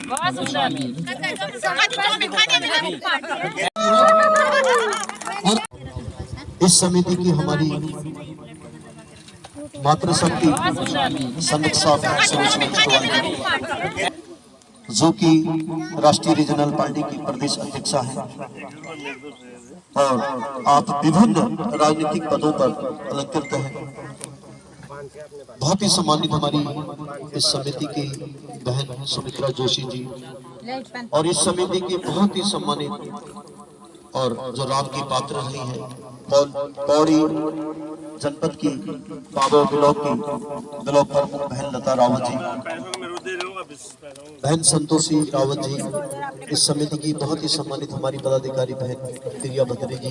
और इस समिति की हमारी मातृशक्ति समीक्षा जो कि राष्ट्रीय रीजनल पार्टी की प्रदेश अध्यक्षा है और आप विभिन्न राजनीतिक पदों पर अलंकृत हैं। बहुत ही सम्मानित हमारी इस समिति की बहन सुमित्रा जोशी जी और इस समिति की बहुत ही सम्मानित और जो राम की पात्र रही है पौड़ी जनपद की बाबा ब्लॉक प्रमुख बहन लता रावत जी, बहन संतोषी रावत जी, इस समिति की बहुत ही सम्मानित हमारी पदाधिकारी बहन प्रिया भद्री जी,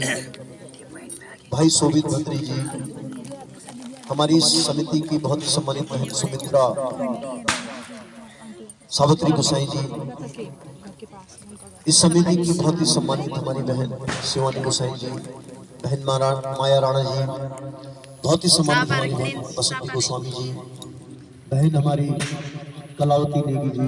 भाई शोभित भद्री जी, हमारी समिति की बहुत ही सम्मानित बहन सुमित्रा सावित्री गोसाई जी, इस समिति की बहुत ही सम्मानित हमारी बहन शिवानी गोसाई जी, बहन माया राणा जी, बहुत ही सम्मानित हमारी बहन बसंती गोस्वामी जी, बहन हमारी कलावती नेगी जी,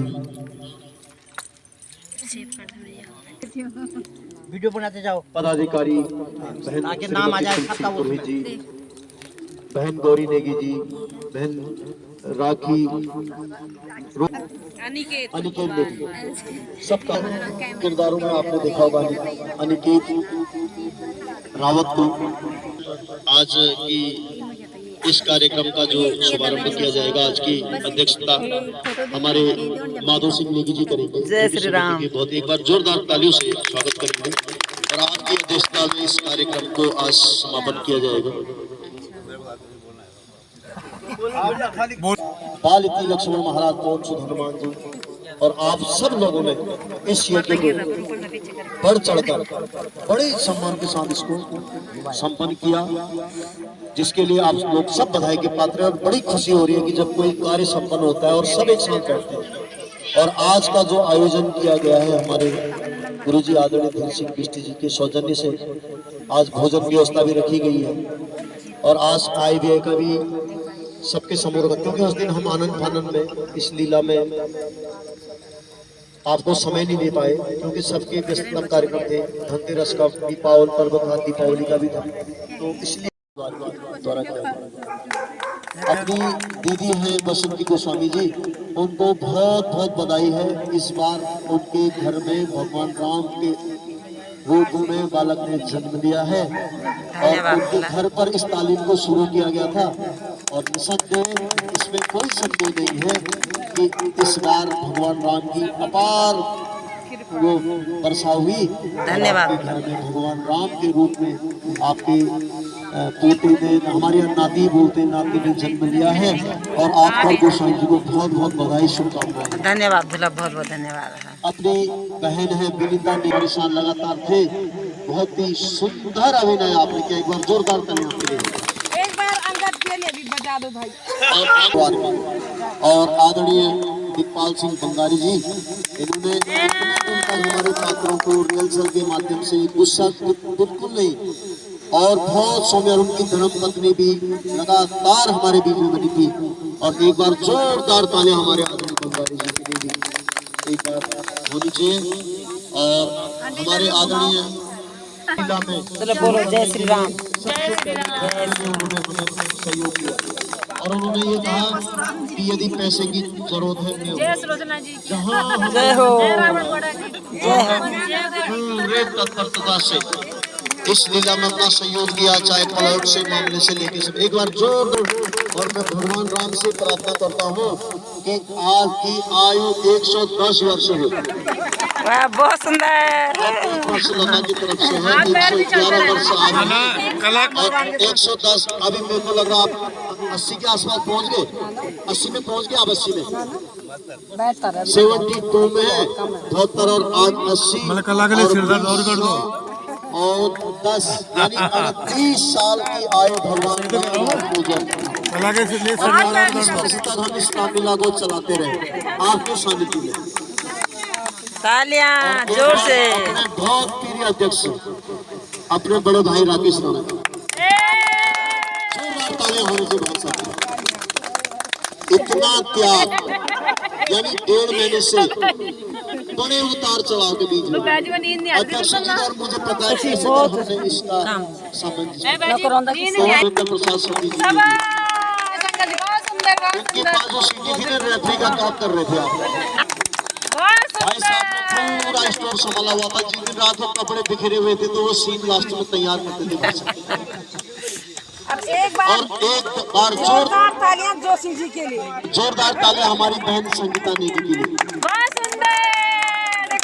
वीडियो बनाते जाओ, पदाधिकारी बहन आगे नाम आ जाए सबका वो जी, बहन गौरी नेगी जी, बहन राखी अनिकेत नेगी, सबका किरदारों में आपने देखा होगा अनिकेत रावत को। आज की इस कार्यक्रम का जो शुभारंभ किया जाएगा, आज की अध्यक्षता हमारे माधव सिंह नेगी जी करेंगे। जय श्री राम। बहुत एक बार जोरदार तालियों से स्वागत करेंगे और आपकी अध्यक्षता में इस कार्यक्रम को आज समापन किया जाएगा। बाल इतनी लक्ष्मण महाराज पवन सुध हनुमान जी और आप सब लोगों ने इस यज्ञ को बढ़ चढ़कर बड़े सम्मान के साथ इसको संपन्न किया, जिसके लिए आप लोग सब बधाई के पात्र हैं और बड़ी खुशी हो रही है कि जब कोई कार्य संपन्न होता है और सब एक साथ बैठते हैं। और आज का जो आयोजन किया गया है हमारे गुरुजी आदरणीय धीर सिंह बिष्ट जी के सौजन्य से, आज भोजन व्यवस्था भी रखी गई है और आज आय व्यय का भी सबके समूह रखा, क्योंकि उस दिन हम आनंद फानंद में इस लीला में आपको समय नहीं दे पाए, क्योंकि सबके व्यस्ततम कार्यक्रम थे। धनतेरस का भी पावन पर्व था, दीपावली का भी था, तो इसलिए द्वारा किया। अपनी दीदी हैं बसंती गोस्वामी जी, उनको बहुत बहुत बधाई है। इस बार उनके घर में भगवान राम के रूप में बालक ने जन्म लिया है और उनके घर पर इस तालीम को शुरू किया गया था और निसंदेह इसमें कोई संदेह नहीं है कि इस बार भगवान राम की अपार वो वर्षा हुई। धन्यवाद। घर में भगवान राम के रूप में आपके पोते ने, हमारे यहाँ नाती बोलते नाती ने जन्म लिया है और आपका गोसाई जी को बहुत बहुत बधाई शुभकामनाएं। धन्यवाद, बहुत बहुत धन्यवाद। अपनी बहन है विनीता ने साल लगातार थे, बहुत ही सुंदर अभिनय आपने किया, एक बार जोरदार तालियां आपके लिए। एक बार अंगद के लिए भी बजा दो भाई। और आदरणीय दिखपाल सिंह बंगारी जी, इन्होंने इतने दिन तक हमारे पात्रों को रिहर्सल के माध्यम से गुस्सा बिल्कुल नहीं और बहुत सौम्य, उनकी धर्म पत्नी भी लगातार हमारे बीच में बनी थी और एक बार जोरदार तालियां हमारे आदरणीय बंगारी जी के लिए भी एक बार होनी चाहिए। और हमारे आदरणीय चलो बोलो जय श्री राम। उन्होंने सहयोग किया और उन्होंने ये कहा कि यदि पैसे की जरूरत है जहाँ जय हो पूरे तत्परता से इस लीला में अपना सहयोग दिया, चाहे पलौट से मामले से लेके सब। एक बार जोर और मैं भगवान राम से प्रार्थना करता हूँ कि आज की आयु 110 वर्ष हो। बहुत सुंदर। लता की तरफ से है 111 वर्ष और 110। अभी मेरे को लग रहा आप 80 के आसपास पहुँच गए, 80 में पहुँच गए, आप 80 में 72 में है 72 और आज 80 और 10 यानी 30 साल की आयु भगवान तक हम इस लीला को चलाते रहे आपके सानिध्य में। तालियां जोर से। बहुत प्रिय अध्यक्ष अपने बड़े भाई राकेश राणा, जोरदार तालियां होने से बहुत सकते। इतना त्याग, यानी 1.5 महीने से बड़े उतार चढ़ाव के बीच में अध्यक्ष जी और मुझे पता है कि हमने इसका सामंजस्य प्रसाद समिति इनके पास जो सीटी थी ना रेफरी का काम कर रहे थे आप भाई साहब ने पूरा स्टोर संभाला हुआ था। जिस दिन रात को कपड़े बिखरे हुए थे तो वो सीन लास्ट में तैयार करते थे अब एक बार जोरदार तालियां जोशी जी के लिए, जोरदार तालियां हमारी बहन संगीता नेगी के लिए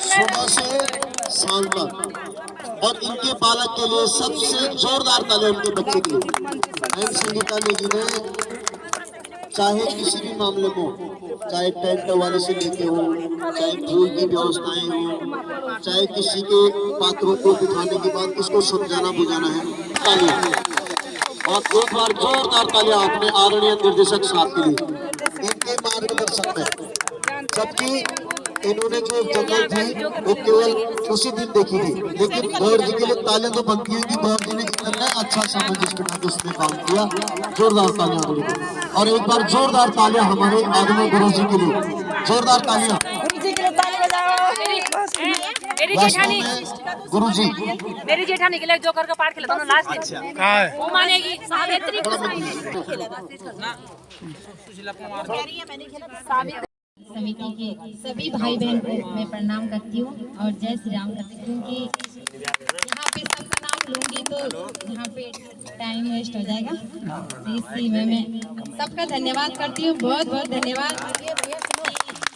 सुबह से शाम तक, और इनके बालक के लिए सबसे जोरदार तालियां उनके बच्चे के लिए। बहन संगीता नेगी ने चाहे किसी भी मामले को, चाहे टेंट वाले से लेके हो, चाहे फूल की व्यवस्थाएं हो, चाहे किसी के पात्रों को बिठाने के बाद उसको समझाना बुझाना है, तालियां। और एक बार जोरदार तालियां अपने आदरणीय निर्देशक साहब के लिए इनके मार्गदर्शन में। जबकि इन्होंने जो जंगल थी वो केवल उसी दिन देखी थी, लेकिन गौर जी के लिए तालियां तो बनती है कि गौर जी ने इतना अच्छा सामंजस्य बिठा के उसमें काम किया। जोरदार तालियां। और एक बार जोरदार तालियां हमारे आदरणीय गुरु जी के लिए, जोरदार तालियां गुरु जी। मेरी जेठानी के लिए जोकर का पाठ खेला था लास्ट दिन, वो मानेगी सावित्री समिति के सभी भाई बहन को मैं प्रणाम करती हूँ और जय श्री राम करती हूँ, क्योंकि यहाँ पे सबका नाम लूंगी तो यहाँ पे टाइम वेस्ट हो जाएगा। इसी में मैं सबका धन्यवाद करती हूँ, बहुत बहुत धन्यवाद।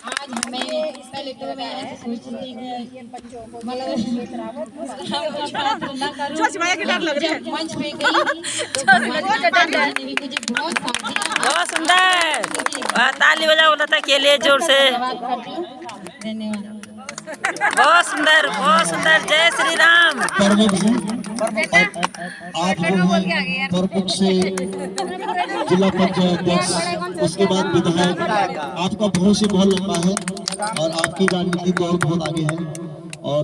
आज मैं पहले तो मैं ऐसे सोची थी कि मतलब मंच पे गई तो मुझे बहुत सुंदर, ताली बजाओ लता के लिए जोर से। धन्यवाद। बहुत सुंदर। जय श्री राम। आप प्रमुख से जिला पंचायत अध्यक्ष, उसके बाद विधायक, आपका बहुत से बहुत लंबा है और आपकी राजनीति बहुत आगे है। और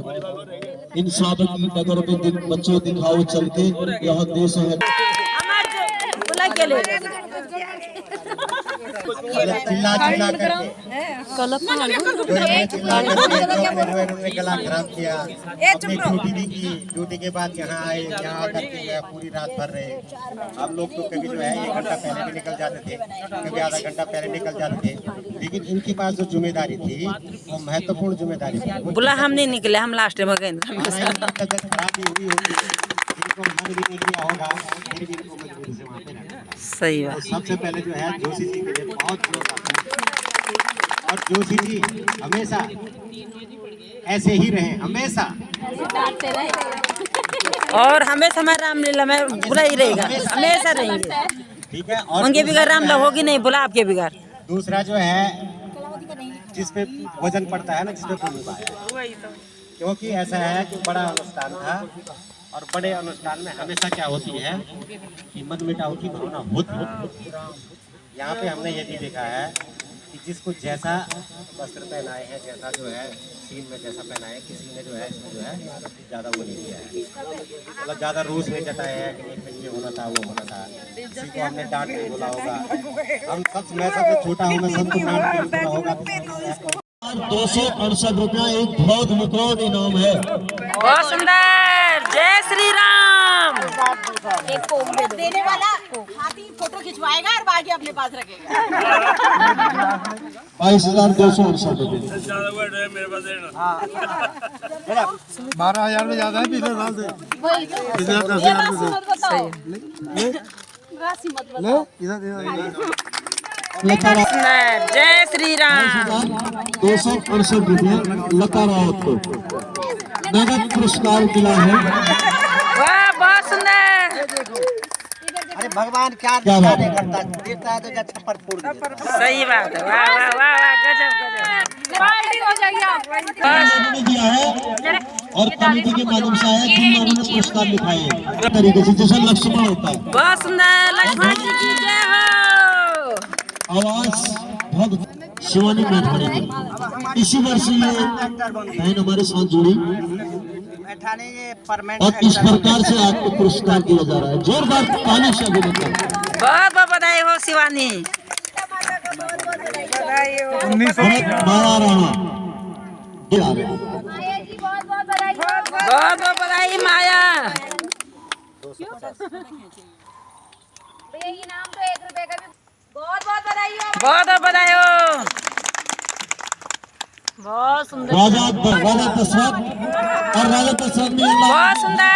इन साधक की नगर में बच्चों दिखाओ चल के यह देश है। चिल्ला करके उन्होंने गला खराब किया, अपनी ड्यूटी भी की। ड्यूटी के बाद यहाँ आए, यहाँ आकर के पूरी रात भर रहे। हम लोग तो कभी जो है 1 घंटा पहले भी निकल जाते थे, कभी आधा घंटा पहले निकल जाते थे, लेकिन इनके पास जो जिम्मेदारी थी वो महत्वपूर्ण जिम्मेदारी थी। बोला हम नहीं निकले, हम लास्ट में गए। तबियत खराबी हुई होगी, इनको मन भी नहीं किया होगा, फिर भी इनको मजबूरी से वहाँ पे रहना। सही बात। सबसे पहले जो है जोशी जी के लिए बहुत और जोशी जी हमेशा ऐसे ही रहे, हमेशा और हमेशा मैं रामलीला में बुरा ही रहेगा, हमेशा रहेंगे। ठीक है। और उनके बिगड़ रामलीला होगी नहीं, बुला आपके बिगड़। दूसरा जो है जिस पे वजन पड़ता है ना, जिसपे पुण्य पाया, क्योंकि ऐसा है कि बड़ा अनुष्ठान था और बड़े अनुष्ठान में हमेशा क्या होती है कि मनमुटाव की भावना होती है। यहाँ पे हमने ये भी देखा है कि जिसको जैसा वस्त्र पहनाए हैं, जैसा जो है सीन में जैसा पहनाए, किसी ने जो है इसमें जो है ज़्यादा वो नहीं किया है, मतलब ज़्यादा रोष नहीं जताया है कि नहीं ये होना था वो होना था। किसी को हमने डांट नहीं बोला होगा, हम सब, मैं सबसे छोटा हूँ, मैं सबको डांट नहीं बोला होगा। 268 रुपया एक बहुत मुकरर इनाम है। बहुत सुंदर। जय श्री राम। एक को देने वाला हाथी फोटो खिंचवाएगा और बाकी अपने पास रखेगा। 22,268 रुपये। 12,000 में ज्यादा है पिछले साल से। जय श्री राम। 268 रुपये लता रावत को नगद पुरस्कार मिला है। वाह, बहुत सुंदर। अरे भगवान क्या क्या बात है? करता देता है तो क्या छप्पर फोड़ देता है। सही बात है। वाह वाह वाह वाह, गजब गजब। उन्होंने दिया है और कमेटी के माध्यम से आया, जिन लोगों ने पुरस्कार लिखाए हैं तरीके से, जैसे लक्ष्मण होता है। बहुत सुंदर। लक्ष्मण जी की जय हो। आवाज भक्त शिवानी मैच करेंगे। इसी वर्ष ये बहन हमारे साथ जुड़ी और इस प्रकार से आपको पुरस्कार दिया जा रहा है। जोरदार ताली से अभिनंदन। बहुत बहुत बधाई हो शिवानी। मारा राणा माया जी बहुत बहुत बधाई। बहुत बहुत बधाई माया। भैया इनाम तो 1 रुपए का भी। बहुत बहुत बधाई हो। बहुत बहुत बधाई हो। बहुत सुंदर। राजा दशरथ और राजा दशरथ ने बहुत सुंदर।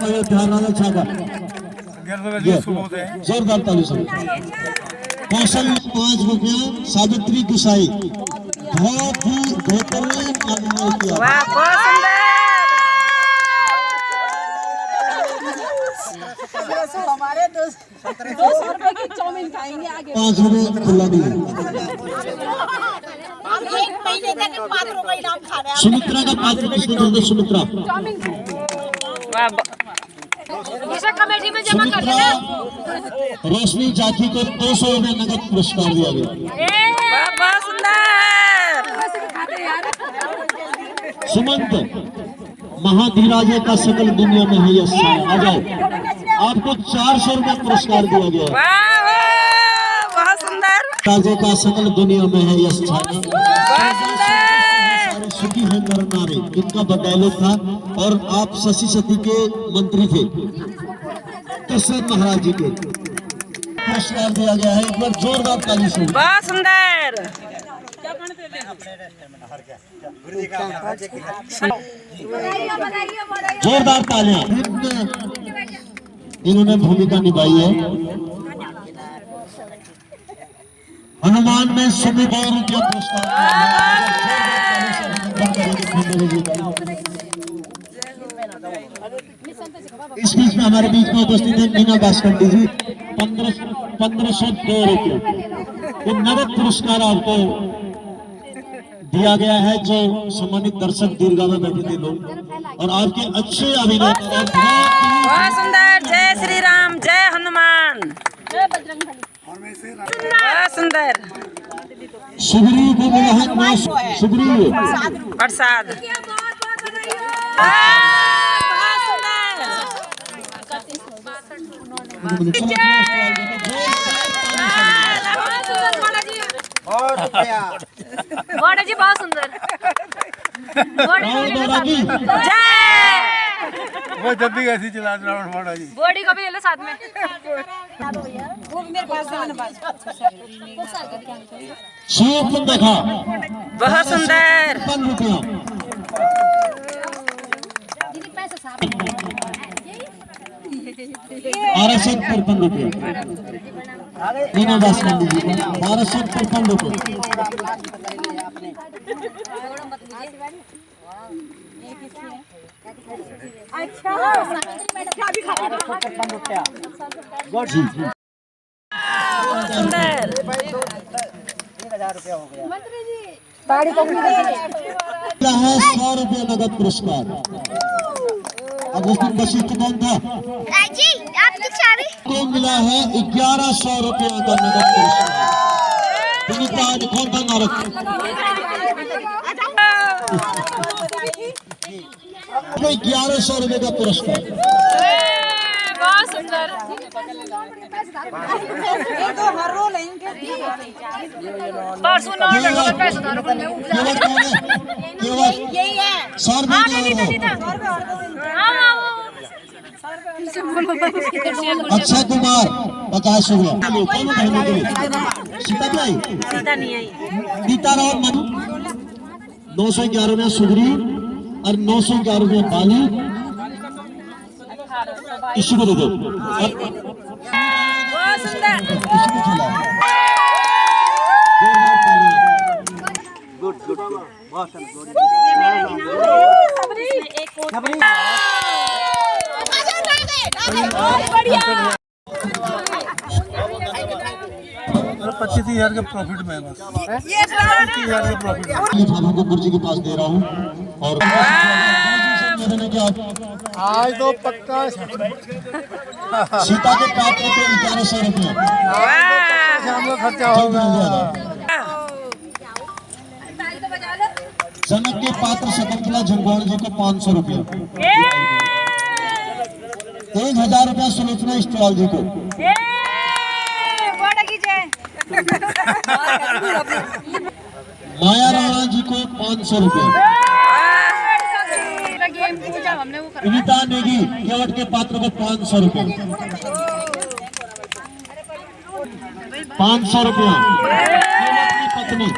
राजा छागा जोरदार ताली से। कौशल 5 रुपया सावित्री गुसाई बहुत ही बेहतरीन काम किया। वाह बहुत सुंदर। हमारे 200 रुपए की चाउमीन खाएंगे आगे। 5 रुपये खुला दिया। हम 1 महीने तक 5 रुपए इनाम खा रहे हैं। सुमित्रा का 5 रुपये किसने दे? सुमित्रा वाह इसे कमेटी में जमा कर देना। रोशनी जाखी को 200 रुपये नगद पुरस्कार दिया गया। वाह बहुत सुंदर। सुमंत महाधीराज का सकल दुनिया में है यश छाया। आ जाओ, आपको 400 रुपये पुरस्कार दिया गया। वाह बहुत सुंदर। राजे का सकल दुनिया में है यश छाया। बहुत सुंदर। सुखी है नर नारी, इनका डायलॉग था। और आप शशि सती के मंत्री थे, दशरथ महाराज जी के। पुरस्कार दिया गया है। एक बार जोरदार ताली से। बहुत सुंदर। जोरदार तालियां। इन्होंने भूमिका निभाई है। हनुमान में 100 रुपया पुरस्कार। इस बीच में हमारे बीच में उपस्थित है मीना बास्कंडी जी। 1502 रुपये ये नगद पुरस्कार आपको दिया गया है, जो सम्मानित दर्शक दीर्घा में बैठे थे लोग और आपके अच्छे अभिनय। बहुत सुंदर। जय श्री राम, जय हनुमान। बहुत सुंदर। सुग्रीव को मिला है सुग्रीव प्रसाद। बड़ा जी बहुत सुंदर। वो जब भी ऐसी चला रावण बड़ा जी। बॉडी को भी ले लो साथ में। वो भी मेरे पास है ना बस। सूप देखा बहुत सुंदर। 55 रुपया। दीदी पैसा साहब 1253 रुपया। मीना बास्कंडी जी को 1253 रुपये। अच्छा क्या भी खाता है? 55 रुपया। जी सुंदर। 3000 रुपया हो गया। ताड़ी को भी दे। क्या है 100 रुपये नगद पुरस्कार। अब उस दिन वशिष्ठ कौन था? जी आपकी चाबी को मिला है 1100 रुपये का नगद पुरस्कार। कौन था नारक? 1100 रुपये का पुरस्कार। बहुत सुंदर। ये तो हर रोल है इनके। परसों नौ पैसा केवल कौन है? केवल यही है। 100 रुपये अक्षय कुमार 50 रुपया। सीता भाई गीता राव मनु 911 में सुग्रीव और 911 में बाली। इसी को दे दो। बहुत सुंदर। गुड गुड बहुत बढ़िया। 25,000 का प्रॉफिट में बस। ये 25,000 का प्रॉफिट। को गुरुजी के पास दे रहा हूँ। और आज तो पक्का सीता के पात्र पे 1100 रुपये। शाम का खर्चा होगा। जनक के पात्र शकुंतला झंगोड़ जी को 500 रुपये। 1000 रुपया सुलोचना स्टॉल जी को। माया राणा जी को 500 रुपये। विनीता नेगी केवट के पात्र को 500 रुपये। 500 रुपया पत्नी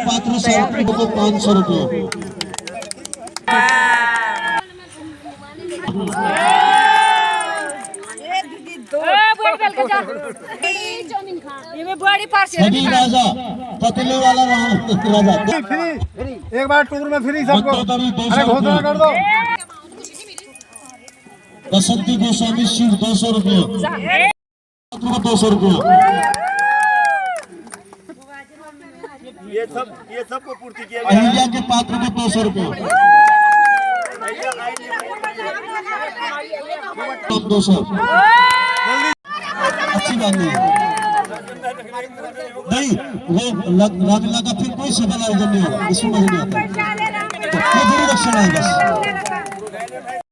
पात्र से को 500 रुपये। सभी राजा पतले वाला राजा फ्री एक बार टूर में फ्री सबको। अरे घोषणा कर दो। बसंती गोस्वामी शिव 200 रुपये। 200 रुपये। ये सबको पूर्ति किया अहिल्या के पात्र को 200 रुपये। 200 अच्छी बात नहीं वो लगा फिर कोई सफल आयोजन नहीं होगा। इसमें मजा नहीं आता। ये जरूर रक्षण है बस।